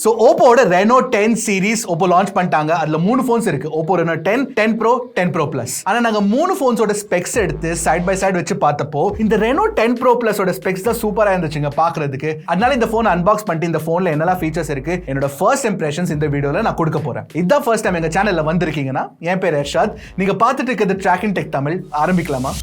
So ஓப்போட Reno 10 series Oppo launch பண்ணிட்டாங்க. அதில் 3 ஃபோன்ஸ் இருக்கு. Oppo Reno 10, 10 pro, 10 pro plus. ஆனால் நாங்கள் 3 ஃபோன்ஸோட ஸ்பெக்ஸ் எடுத்து சைட் பை சைட் வச்சு பார்த்தப்போ இந்த ரெனோ 10 ப்ரோ பிளஸோட ஸ்பெக்ஸ் தான் சூப்பராக இருந்துச்சுங்க பார்க்கறதுக்கு. அதனால இந்த ஃபோன் அன்பாக்ஸ் பண்ணிட்டு இந்த ஃபோனில் என்னெல்லாம் ஃபீச்சர்ஸ் இருக்கு என்னோட ஃபர்ஸ்ட் இம்ப்ரெஷன்ஸ் இந்த வீடியோவில் நான் கொடுக்க போறேன். இதுதான் ஃபர்ஸ்ட் டைம் எங்கள் சேனலில் வந்திருக்கீங்கன்னா என் பேர் ஹர்ஷாத். நீங்கள் பார்த்துட்டு இருக்கிறது ட்ராக்கின் டெக் தமிழ். ஆரம்பிக்கலாமா?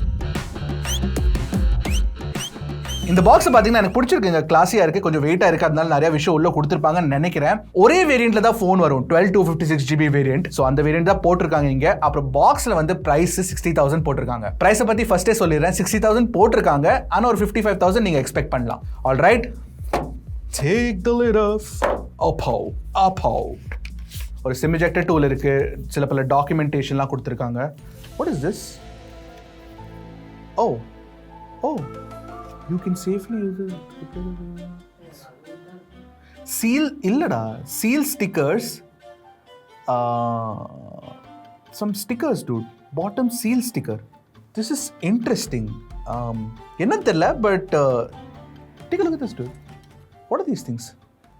இந்த பாக்ஸ் பாத்தீங்கன்னா எனக்கு பிடிச்சிருக்குங்க. கிளாஸியா இருக்கு, கொஞ்சம் வெயிட்டா இருக்கு, அதனால நிறைய விஷயம் உள்ள கொடுத்துருப்பாங்கன்னு நினைக்கிறேன். ஒரே வேரியன்ட்ல தான் ஃபோன் வரும், 12/256GB வேரியன்ட். ஸோ அந்த வேரியன்ட் தான் போட்டிருக்காங்க இங்க. அப்புறம் பாக்ஸ்ல வந்து பிரைஸ் 60,000 போட்டிருக்காங்க. பிரைஸை பத்தி ஃபர்ஸ்டே சொல்லிடுறேன், 60,000 போட்டிருக்காங்க. ஆனா ஒரு 55,000 நீங்க எக்ஸ்பெக்ட் பண்ணலாம். All right, take the lid off. Oppo ஒரு சிம் எஜெக்டர் டூல் இருக்கு, சில பல டாக்குமெண்டேஷன்லாம் கொடுத்துருக்காங்க. What is this? Oh you can safely use it. Seal illada, seal stickers. Some stickers dude, bottom seal sticker. This is interesting. enna therilla, but take a look at this dude. What are these things?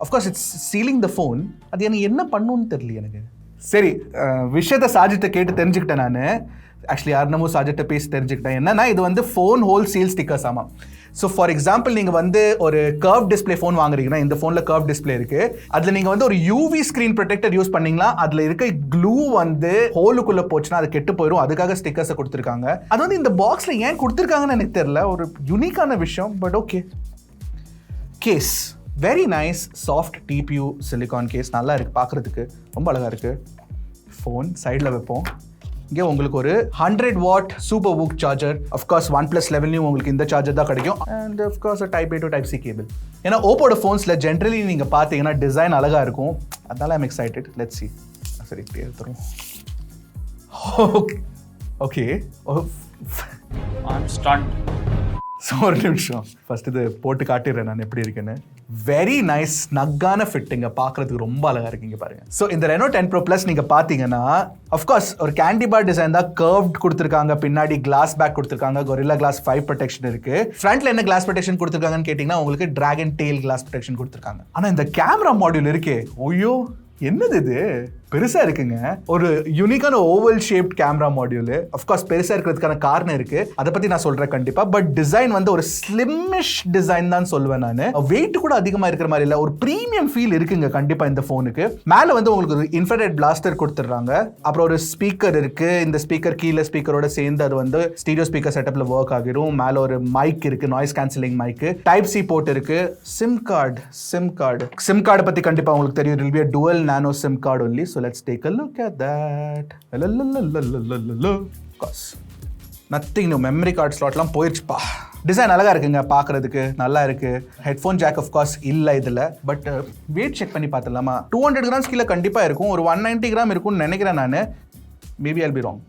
Of course it's sealing the phone. அது என்ன பண்ணனும்னு தெரியல எனக்கு. சரி, விஷயத்தை சாஜிட்ட கேட்டு தெரிஞ்சுக்கிட்டேன் நான். ஆக்சுவலி யாருனமோ சாஜிட்ட பேசி தெரிஞ்சுக்கிட்டேன். என்னன்னா இது வந்து ஃபோன் ஹோல் சீல் ஸ்டிக்கர்ஸ். ஆமாம். ஸோ ஃபார் எக்ஸாம்பிள் நீங்கள் வந்து ஒரு கர்வ் டிஸ்பிளே ஃபோன் வாங்குறீங்கன்னா, இந்த ஃபோனில் கர்வ் டிஸ்பிளே இருக்கு, அதில் நீங்கள் வந்து ஒரு யூவி ஸ்க்ரீன் ப்ரொடெக்டர் யூஸ் பண்ணீங்களா, அதில் இருக்க க்ளூ வந்து ஹோலுக்குள்ளே போச்சுன்னா அது கெட்டு போயிடும். அதுக்காக ஸ்டிக்கர்ஸை கொடுத்துருக்காங்க. அது வந்து இந்த பாக்ஸில் ஏன் கொடுத்துருக்காங்கன்னு எனக்கு தெரியல, ஒரு யூனிக்கான விஷயம். But okay. Case very nice, soft TPU silicone case, நல்லா இருக்குது பார்க்குறதுக்கு, ரொம்ப அழகாக இருக்குது. ஃபோன் சைடில் வைப்போம். இங்கே உங்களுக்கு ஒரு 100 what super வூக் charger. Of course OnePlus 11 உங்களுக்கு இந்த சார்ஜர் தான் கிடைக்கும். And of course type A to type C cable. ஏன்னா ஓப்போட ஃபோன்ஸில் ஜென்ரலி நீங்கள் பார்த்தீங்கன்னா டிசைன் அழகாக இருக்கும். அதனால ஐம் எக்ஸைட்டட். Let's see. சரி, இப்படி எடுத்துரும். Okay, I'm stunt. ஸோ ஒரு நிமிஷம், ஃபர்ஸ்ட் இது போட்டு காட்டிடுறேன் நான் எப்படி இருக்குன்னு. வெரி நைஸ், ஸ்னக்கான ஃபிட்டிங்க, பார்க்கறதுக்கு ரொம்ப அழகா இருக்கீங்க பாருங்க. ஸோ இந்த ரெனோ 10 ப்ரோ பிளஸ் நீங்க பார்த்தீங்கன்னா அஃப்கோர்ஸ் ஒரு கேண்டி பார் டிசைன் தான், கர்வ்ட் கொடுத்துருக்காங்க. பின்னாடி கிளாஸ் பேக் கொடுத்துருக்காங்க, கொரில்லா கிளாஸ் 5 ப்ரொடெக்ஷன் இருக்கு. ஃப்ரண்ட்ல என்ன கிளாஸ் ப்ரொடெக்ஷன் கொடுத்துருக்காங்கன்னு கேட்டீங்கன்னா உங்களுக்கு டிராகன் டெயில் கிளாஸ் ப்ரொடெக்ஷன் கொடுத்துருக்காங்க. ஆனா இந்த கேமரா மாடியூல் இருக்கே, ஐயோ என்னது இது, பெருசா இருக்குங்க. ஒரு யூனிக்கான oval shaped camera module. Of course பெருசா இருக்கிறதுக்கான காரணம் இருக்கு, அதை பத்தி நான் சொல்றேன் கண்டிப்பா. பட் டிசைன் வந்து ஒரு ஸ்லிம்மிஷ் டிசைன் தான் சொல்லுவேன் நான். வெயிட் கூட அதிகமா இருக்கிற மாதிரி இல்ல, ஒரு பிரீமியம் ஃபீல் இருக்குங்க கண்டிப்பா இந்த போனுக்கு. மேல வந்து உங்களுக்கு ஒரு இன்ஃப்ராரெட் பிளாஸ்டர் கொடுத்துறாங்க. அப்புறம் ஒரு ஸ்பீக்கர் இருக்கு. இந்த ஸ்பீக்கர் கீழே ஸ்பீக்கரோட சேர்ந்து அது வந்து ஸ்டீரியோ ஸ்பீக்கர் செட்டப்ல ஒர்க் ஆகிடும். மேல ஒரு மைக் இருக்கு, noise cancelling mic. Type C port இருக்கு. சிம் கார்டு பத்தி கண்டிப்பா உங்களுக்கு தெரியும். It will be a dual nano SIM card only. So let's take a look at that. Of course nothing new. memory card slotலாம் போயிருச்சுப்பா. Design அழகா இருக்குங்க, பார்க்கறதுக்கு நல்லா இருக்கு. ஹெட்ஃபோன் ஜாக் ஆஃப் கோர்ஸ் இல்ல இதுல. பட் வெயிட் செக் பண்ணி பார்த்தலாமா? 200 கிராம்ஸ் கீழே கண்டிப்பா இருக்கும். ஒரு 190 கிராம் இருக்கும்னு நினைக்கிறேன் நான். Maybe I'll be wrong.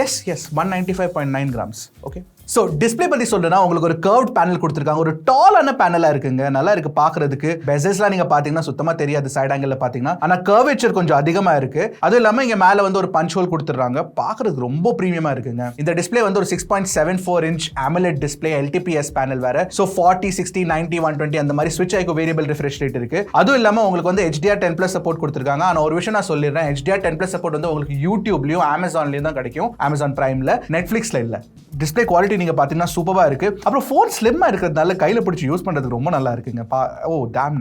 yes 195.9 grams. Okay. So display பற்றி சொல்றேன்னா உங்களுக்கு ஒரு கர்வ்ட் பேனல் கொடுத்துருக்காங்க. ஒரு டாலான பேனலாக இருக்குங்க, நல்லா இருக்கு பார்க்கறதுக்கு. பெசல்ஸ்லாம் நீங்கள் பார்த்தீங்கன்னா சுத்தமாக தெரியாது சைட் ஆங்கிளில் பார்த்தீங்கன்னா. ஆனால் கர்வேச்சர் கொஞ்சம் அதிகமாக இருக்கு. அதுவும் இல்லாமல் இங்கே மேலே வந்து ஒரு பஞ்ச் ஹோல் கொடுத்துட்றாங்க. பார்க்கறதுக்கு ரொம்ப ப்ரீமியமாக இருக்குங்க. இந்த டிஸ்பிளே வந்து ஒரு 6.74 inch AMOLED display, LTPS panel வேற. ஸோ 40, 60, 90, 120 அந்த மாதிரி ஸ்விட்ச் ஆகிக்கும் வேரியபிள் ரிஃப்ரெஷ் ரேட் இருக்கு. அதுவும் இல்லாமல் உங்களுக்கு வந்து HDR10+ சப்போர்ட் கொடுத்துருக்காங்க. ஆனால் ஒரு விஷயம் நான் சொல்லிடுறேன், HDR10+ சப்போர்ட் வந்து உங்களுக்கு யூடியூப்லையும் அமேசான்லையும் தான் கிடைக்கும், அமேசான் பிரைம்ல, நெட்ஃபிளிக்ஸ்ல இல்லை. டிஸ்பிளே குவாலிட்டி நீங்க பாத்தீங்கன்னா சூப்பரா இருக்கு. அப்புறம் ஃபோன் ஸ்லிம்மா இருக்கிறதுனால கையில பிடிச்சி யூஸ் பண்றதுக்கு ரொம்ப நல்லா இருக்குங்க. Oh damn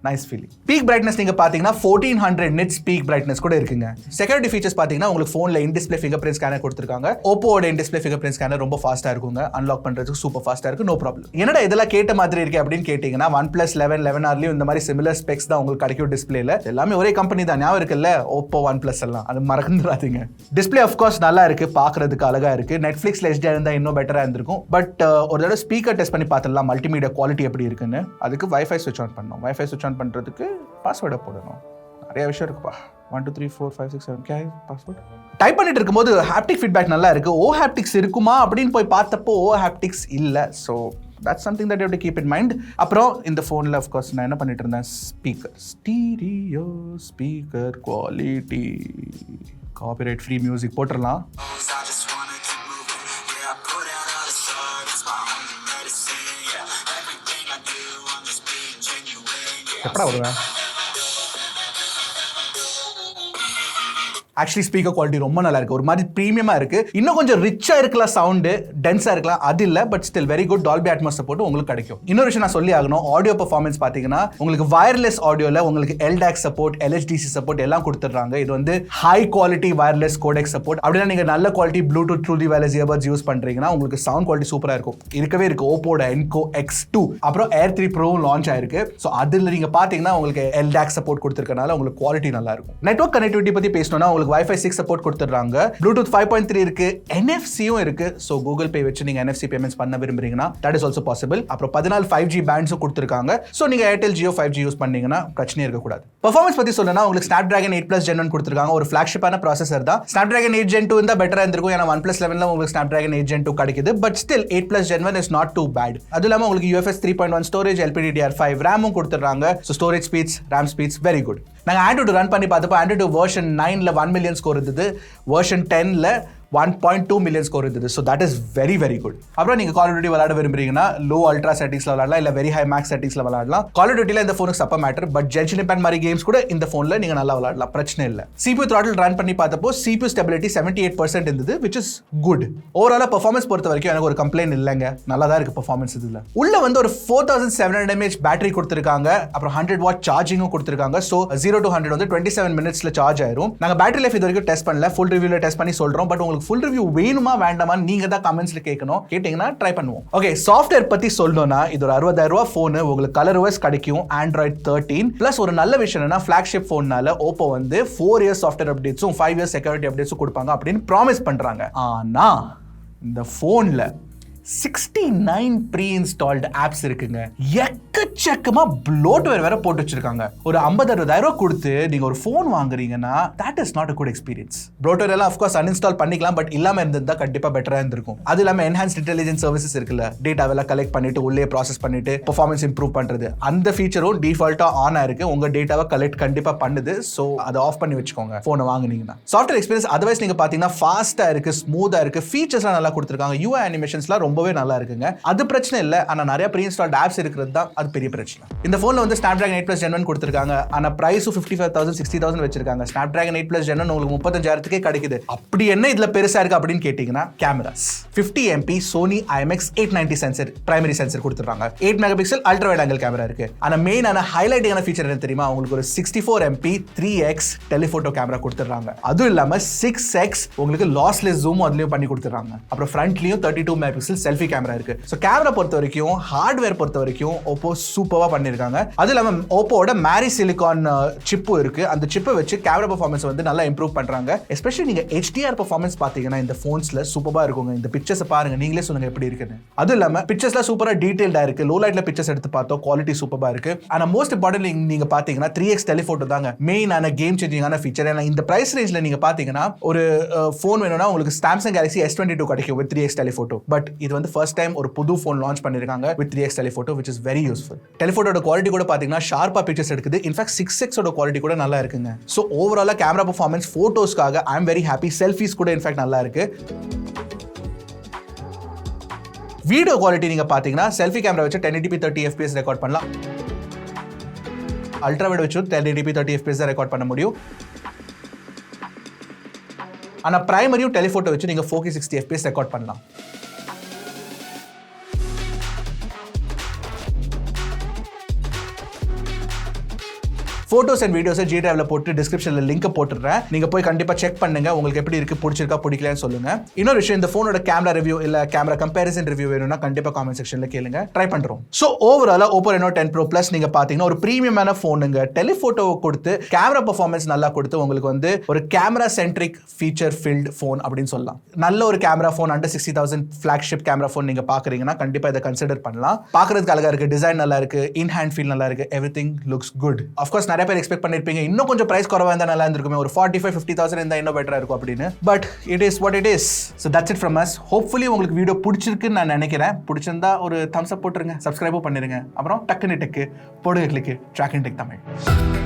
nice feeling. Peak brightness நீங்க பாத்தீங்கன்னா 1400 nits பீக் பிரைட்னஸ் கூட இருக்குங்க. செக்யூரிட்டி ஃபீச்சர்ஸ் பாத்தீங்கன்னா உங்களுக்கு ஃபோன்ல in display fingerprint scanner கொடுத்திருக்காங்க. ஓப்போட in display fingerprint scanner ரொம்ப ஃபாஸ்டா இருக்குங்க. அன்லாக் பண்றதுக்கு சூப்பர் ஃபாஸ்டா இருக்கு, நோ ப்ராப்ளம். என்னடா இதெல்லாம் கேட்ட மாதிரி இருக்கு அப்படின்னு கேட்டீங்கன்னா OnePlus 11, 11Rலயும் இந்த மாதிரி சிமிலர் ஸ்பெக்ஸ் தான் உங்களுக்கு கிடைக்கும் டிஸ்ப்ளேல. எல்லாமே ஒரே கம்பெனி தான், ஞாபகம் இருக்குல்ல, Oppo, OnePlus எல்லாம், அது மறந்துடாதீங்க. டிஸ்ப்ளே ஆஃப் கோர்ஸ் நல்லா இருக்கு, பார்க்கிறதுக்கு அழகா இருக்கு. நெட்ஃபிளிக்ஸ்ல HDR இருந்தா இன்னும் பெட்டரா இருந்திருக்கும். பட் ஒரு தடவை ஸ்பீக்கர் டெஸ்ட் பண்ணி பார்த்துடலாம் மல்டிமீடியா குவாலிட்டி எப்படி இருக்குன்னு. அதுக்கு வைஃபை ஸ்விட்ச் ஆன் பண்ணணும். வைஃபை ஸ்விட்ச் ஆன் பண்றதுக்கு பாஸ்வேர்டை போடணும். நிறைய விஷயம் இருக்குப்பா. 1 2 3 4 5 6 7 கே பாஸ்வேர்ட் டைப் பண்ணிட்டு இருக்கும்போது ஹாப்டிக் ஃபீட்பேக் நல்லா இருக்கு. ஓ ஹாப்டிக்ஸ் இருக்குமா அப்படின்னு போய் பார்த்தப்போ ஓ ஹாப்டிக்ஸ் இல்ல. So that's something that you have to keep in mind. அப்புறம் இந்த ஃபோனில் அஃப்கோர்ஸ் நான் என்ன பண்ணிட்டு இருந்தேன், stereo speaker quality, copyright free music போட்டுடலாம். எப்படா வருவேன்? ஆக்சுவலி ஸ்பீக்கர் குவாலிட்டி ரொம்ப நல்லா இருக்கு, ஒரு மாதிரி ப்ரீமியமா இருக்கு. இன்னும் கொஞ்சம் ரிச்சா இருக்கலாம், சவுண்டு டென்ஸா இருக்கலாம், அது இல்ல, but still very good Dolby Atmos support உங்களுக்கு கிடைக்கும். இன்னொரு விஷயம் நான் சொல்லி ஆகணும், ஆடியோ பெர்ஃபார்மன்ஸ் பாத்தீங்கன்னா உங்களுக்கு வயர்லெஸ் ஆடியோல உங்களுக்கு LDAC சப்போர்ட், LHDC சப்போர்ட் எல்லாம் கொடுத்துறாங்க. இது வந்து high quality wireless codec support. அப்படின்னா நீங்க நல்ல quality Bluetooth truly wireless earbuds use பண்றீங்கன்னா உங்களுக்கு சவுண்ட் குவாலிட்டி சூப்பரா இருக்கும். இருக்கவே இருக்கு Oppo Reno X2, அப்புறம் Air 3 Pro லான்ச் ஆயிருக்கு. சோ அதுல நீங்க பாத்தீங்கன்னா உங்களுக்கு LDAC சப்போர்ட் கொடுத்திருக்கனால உங்களுக்கு குவாலிட்டி நல்லா இருக்கும். நெட்வொர்க் கனெக்டிவிட்டி பத்தி பேசணும்னா உங்களுக்கு Wi-Fi 6 சப்போர்ட் கொடுத்துறாங்க, Bluetooth 5.3 இருக்கு, NFC-யும் இருக்கு. சோ Google Pay வச்சு நீங்க NFC பேமெண்ட்ஸ் பண்ண விரும்புறீங்கன்னா that is also possible. அப்புறம் 14 5G பேண்ட்ஸும் கொடுத்திருக்காங்க. சோ நீங்க Airtel Jio 5G யூஸ் பண்ணீங்கன்னா பிரச்சனை இருக்க கூடாது. பெர்ஃபார்மன்ஸ் பத்தி சொல்லணும்னா உங்களுக்கு Snapdragon 8+ Gen 1 கொடுத்திருக்காங்க. ஒரு ஃபிளாக்ஷிப்பான ப்ராசஸர் தான். Snapdragon 8 Gen 2 இருந்தா பெட்டரா இருந்திருக்கும். ஏன்னா OnePlus 11ல உங்களுக்கு Snapdragon 8 Gen 2 கிடைக்குது. But still 8+ Gen 1 is not too bad. அது இல்லாம உங்களுக்கு UFS 3.1 ஸ்டோரேஜ், LPDDR5 RAM-உம் கொடுத்திருக்காங்க. So storage speeds, RAM speeds very good. நாங்க Android ரன் பண்ணி பார்த்தப்போ Android வெர்ஷன் 9ல 1 மில்லியன் ஸ்கோர் இருந்தது, வெர்ஷன் 10ல 1.2 மில்லியன் ஸ்கோர் இருந்தது. So that is very very good. அப்புறம் நீங்கள் கால் ஆஃப் டியூட்டி விளையாட விரும்புறீங்கன்னா லோ அல்ட்ரா செட்டிங்ஸ்ல விளையாடலாம், இல்லை வெரி ஹை மேக்ஸ் செட்டிங்ஸ்ல விளையாடலாம். கால் ஆஃப் டியூட்டியில் இந்த ஃபோனுக்கு சப்ப மேட்டர், பட் ஜென்ஷன் இம்பாக்ட் மாதிரி கேம்ஸ் கூட இந்த ஃபோனில் நீங்கள் நல்லா விளையாடலாம், பிரச்சனை இல்லை. CPU throttle ரன் பண்ணி பார்த்தப்போ CPU ஸ்டெபிலிட்டி 78% இருந்தது, விச் இஸ் குட். ஓவராலாக பெர்ஃபார்மன்ஸ் பொறுத்த வரைக்கும் எனக்கு ஒரு கம்ப்ளைண்ட் இல்லைங்க, நல்லா தான் இருக்கு பெர்ஃபார்மன்ஸ். இதில் உள்ள வந்து ஒரு 4700 mAh பேட்டரி கொடுத்துருக்காங்க, அப்புறம் 100 வாட் சார்ஜிங்கும் கொடுத்துருக்காங்க. ஸோ 0 to 100 வந்து 27 மினிட்ஸ்ல சார்ஜ் ஆயிரும். நாங்கள் பேட்டரி லைஃப் இது வரைக்கும் டெஸ்ட் பண்ணல, ஃபுல் ரிவ்யூல டெஸ்ட் பண்ணி சொல்றோம். பட் உங்களுக்கு ஃபுல் ரிவ்யூ வேணுமா வேண்டாமா நீங்க தான் கமெண்ட்ஸ்ல கேட்கணும், கேட்டீங்கன்னா ட்ரை பண்ணுவோம். ஓகே, சாஃப்ட்வேர் பத்தி சொல்லணும்னா இது ஒரு 60,000 ரூபாய் ஃபோன், உங்களுக்கு கலர் OS கிடைக்கும், Android 13 பிளஸ். ஒரு நல்ல விஷயம் என்னன்னா ஃபிளாக்ஷிப் ஃபோன்னால Oppo வந்து 4 இயர்ஸ் சாஃப்ட்வேர் அப்டேட்ஸும் 5 இயர்ஸ் செக்யூரிட்டி அப்டேட்ஸும் கொடுப்பாங்க அப்படின்னு ப்ராமிஸ் பண்றாங்க. ஆனா இந்த ஃபோன்ல 69 ப்ரீ இன்ஸ்டால்டு ஆப்ஸ் இருக்குங்க. எக்கச்சக்கமா ப்ளோட்வேர் வேற போட்டு வச்சிருக்காங்க. ஒரு 50,000-60,000 ரூபாய் கொடுத்து நீங்க ஒரு ஃபோன் வாங்குறீங்கன்னா that is not a good experience. Bloatware எல்லாம் of course uninstall பண்ணிக்கலாம், பட் இல்லாம இருந்திருந்தா கண்டிப்பா பெட்டரா இருந்திருக்கும். அது இல்லாம enhanced intelligence services இருக்குல்ல, டேட்டாவெல்லாம் கலெக்ட் பண்ணிட்டு உள்ளே ப்ராசஸ் பண்ணிட்டு பெர்ஃபார்மன்ஸ் இம்ப்ரூவ் பண்றது, அந்த ஃபீச்சரும் டிஃபால்ட்டா ஆன் ஆயிருக்கு. உங்க டேட்டாவை கலெக்ட் கண்டிப்பா பண்ணுது. சோ அதை ஆஃப் பண்ணி வச்சுக்கோங்க போனை வாங்குனீங்கன்னா. சாஃப்ட்வேர் எக்ஸ்பீரியன்ஸ் அதர்வைஸ் நீங்க பாத்தீங்கன்னா ஃபாஸ்டா இருக்கு, ஸ்மூத்தா இருக்கு, ஃபீச்சர்ஸ்லாம் நல்லா கொடுத்திருக்காங்க. UI அனிமேஷன்ஸ்லாம் ரொம்பவே நல்லா இருக்குங்க, அது பிரச்சனை இல்ல. ஆனா நிறைய ப்ரீ இன்ஸ்டால்ட் ஆப்ஸ் இருக்கிறது தான் அது பெரிய பிரச்சனை. இந்த போன்ல வந்து Snapdragon 8+ Gen 1 கொடுத்திருக்காங்க, ஆனா பிரைஸ் 55,000 60,000 வச்சிருக்காங்க. Snapdragon 8+ Gen 1 உங்களுக்கு 35,000க்கே கிடைக்குது. அப்படி என்ன இதுல பெருசா இருக்கு அப்படின்னு கேட்டீங்கன்னா cameras 50 MP Sony IMX 890 sensor primary sensor கொடுத்திருக்காங்க. 8 megapixel ultra wide angle camera இருக்கு. ஆனா மெயினான ஹைலைட்டிங்கான ஃபீச்சர் என்ன தெரியுமா, உங்களுக்கு ஒரு 64 MP 3x டெலிஃபோட்டோ கேமரா கொடுத்திருக்காங்க. அதுவும் இல்லாம 6x உங்களுக்கு லாஸ்லெஸ் ஜூம் அதுலயும் பண்ணி கொடுத்திருக்காங்க. அப்புறம் ஃப்ரண்ட்லயும் 32 மெகாபிக்சல் செல்ஃபி கேமரா இருக்கு. சோ கேமரா பொறுத்த வரைக்கும், ஹார்ட்வேர் பொறுத்த வரைக்கும் Oppo சூப்பரா பண்ணிருக்காங்க. அது இல்லாம Oppoவோட மேரி சிலிகான் சிப்பும் இருக்கு. அந்த சிப்பை வச்சு கேமரா பெர்ஃபார்மன்ஸ் வந்து நல்லா இம்ப்ரூவ் பண்றாங்க. எஸ்பெஷலி நீங்க HDR பெர்ஃபார்மன்ஸ் பாத்தீங்கன்னா இந்த போன்ஸ்ல சூப்பரா இருக்குங்க. இந்த பிக்சர்ஸ் பாருங்க, நீங்களே சொல்லுங்க எப்படி இருக்குன்னு. அது இல்லாம பிக்சர்ஸ்ல சூப்பரா டீடைல்டா இருக்கு. லோ லைட்ல பிக்சர்ஸ் எடுத்து பார்த்தோம், குவாலிட்டி சூப்பரா இருக்கு. ஆனா மோஸ்ட் இம்பார்ட்டன்ட்லி நீங்க பாத்தீங்கன்னா 3x டெலிஃபோட்டோ தாங்க மெயினான கேம் சேஞ்சிங்கான ஃபீச்சர். ஏன்னா இந்த பிரைஸ் ரேஞ்ச்ல நீங்க பாத்தீங்கன்னா ஒரு போன் வேணும்னா உங்களுக்கு Samsung Galaxy S22 கிடைக்கும் with 3x டெலிஃபோட்டோ. பட் இது வந்து ஃபர்ஸ்ட் டைம் ஒரு புது ஃபோன் லான்ச் பண்ணிருக்காங்க with 3x telephoto, which is very useful. டெலிஃபோட்டோட குவாலிட்டி கூட பாத்தீங்கன்னா ஷார்ப்பா பிக்சர்ஸ் எடுக்குது. இன்ஃபேக்ட் 6x ஓட குவாலிட்டி கூட நல்லா இருக்குங்க. சோ ஓவராலா கேமரா பெர்ஃபார்மன்ஸ் போட்டோஸ்க்காக I am very happy. Selfies கூட இன்ஃபேக்ட் நல்லா இருக்கு. வீடியோ குவாலிட்டி நீங்க பாத்தீங்கன்னா செல்ஃபி கேமரா வச்சு 1080p 30 fps ரெக்கார்ட் பண்ணலாம். அல்ட்ரா வைட் வச்சு 1080p 30 fps ரெக்கார்ட் பண்ண முடியும். ஆனா பிரைமரியும் டெலிஃபோட்டோ வச்சு நீங்க 4K 60 fps ரெக்கார்ட் பண்ணலாம். போட்டோஸ் அண்ட் வீடியோஸ் G Driveல போட்டு டிஸ்கிரிப்ஷன்ல லிங்க் போட்டுறேன். நீங்க போய் கண்டிப்பா செக் பண்ணுங்க, உங்களுக்கு எப்படி இருக்கு, பிடிச்சிருக்கா பிடிக்கலன்னு சொல்லுங்க. இன்னொரு விஷயம், இந்த போனோட கேமரா ரிவ்யூ இல்ல கேமரா கம்பேரிசன் ரிவ்யூ வேணும்னா கண்டிப்பா காமெண்ட் செக்ஷன்ல கேளுங்க, ட்ரை பண்றோம். சோ ஓவராலா Oppo Reno 10 Pro Plus நீங்க பாத்தீங்கன்னா ஒரு பிரீமியமான போனுங்க. டெலிஃபோட்டோவை கொடுத்து கேமரா பெர்ஃபார்மன்ஸ் நல்லா கொடுத்து உங்களுக்கு வந்து ஒரு camera centric feature filled phone அப்படின்னு சொல்லலாம். நல்ல ஒரு camera phone under 60,000 flagship camera phone நீங்க பாக்குறீங்கன்னா கண்டிப்பா இதை கன்சிடர் பண்ணலாம். பாக்குறதுக்கு அழகா இருக்கு, டிசைன் நல்லா இருக்கு, இன் ஹேண்ட் ஃபீல் நல்லா இருக்கு, everything looks good. Of course நிறைய பேர் எக்ஸ்பெக்ட் பண்ணிருப்பீங்க இன்னும் கொஞ்சம் பிரைஸ் குறைவா இருந்தா நல்லா இருந்திருக்குமே, ஒரு 45,000-50,000 இருந்தா இன்னும் பெட்டரா இருக்கும் அப்படின்னு. But it is what it is. So that's it from us. Hopefully உங்களுக்கு வீடியோ பிடிச்சிருக்குன்னு நான் நினைக்கிறேன். பிடிச்சிருந்தா ஒரு தம்ஸ் அப் போட்டுருங்க, சப்ஸ்கிரைபும் பண்ணிருங்க. அப்புறம் டக்குன்னு டெக்கு போடுங்க, கிளிக்கு Trakin Tech தமிழ்.